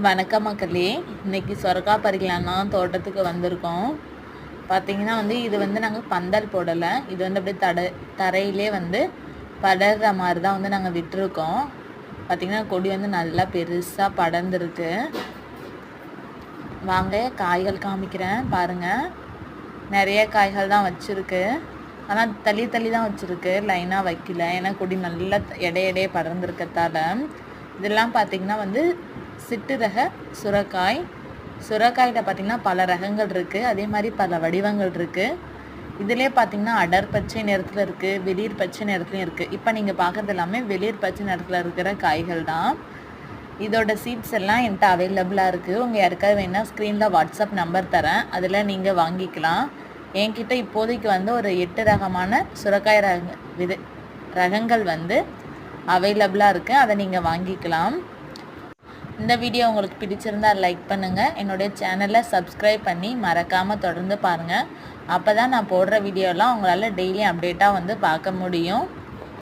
வணக்கம் மக்களே. இன்னைக்கு சொரக்காய் பறிக்கலான்னா தோட்டத்துக்கு வந்திருக்கோம். பார்த்தீங்கன்னா இது நாங்கள் பந்தல் போடலை. இது அப்படியே தரையிலே படர்ற மாதிரி தான் நாங்கள் விட்டுருக்கோம். பார்த்தீங்கன்னா கொடி நல்லா பெருசாக படர்ந்துருக்கு. வாங்க காய்கள் காமிக்கிறேன் பாருங்கள். நிறைய காய்கள் தான் வச்சுருக்கு. ஆனால் தள்ளி தள்ளி தான் வச்சுருக்கு, லைனாக வைக்கல. ஏன்னா கொடி நல்லா எடையே படர்ந்துருக்கத்தால். இதெல்லாம் பார்த்திங்கன்னா சிட்டு ரக சுரைக்காய். சுரைக்காயில் பார்த்திங்கன்னா பல ரகங்கள் இருக்குது, அதே மாதிரி பல வடிவங்கள் இருக்குது. இதிலே பார்த்திங்கன்னா அடர் பச்சை நிறத்தில் இருக்குது, வெளிர் பச்சை நிறத்துலையும் இருக்குது. இப்போ நீங்கள் பார்க்குறது எல்லாமே வெளிர் பச்சை நிறத்தில் இருக்கிற காய்கள் தான். இதோட சீட்ஸ் எல்லாம் என்கிட்ட அவைலபிளாக இருக்குது. உங்கள் யாருக்காவது வேணால் ஸ்க்ரீனில் வாட்ஸ்அப் நம்பர் தரேன், அதில் நீங்கள் வாங்கிக்கலாம். என்கிட்ட இப்போதைக்கு ஒரு 8 ரகமான சுரைக்காய் ரகங்கள் அவைலபிளாக இருக்குது, அதை நீங்கள் வாங்கிக்கலாம். இந்த வீடியோ உங்களுக்கு பிடிச்சிருந்தால் லைக் பண்ணுங்கள். என்னுடைய சேனலை சப்ஸ்கிரைப் பண்ணி மறக்காமல் தொடர்ந்து பாருங்கள். அப்போ தான் நான் போடுற வீடியோலாம் உங்களால் டெய்லி அப்டேட்டாக பார்க்க முடியும்.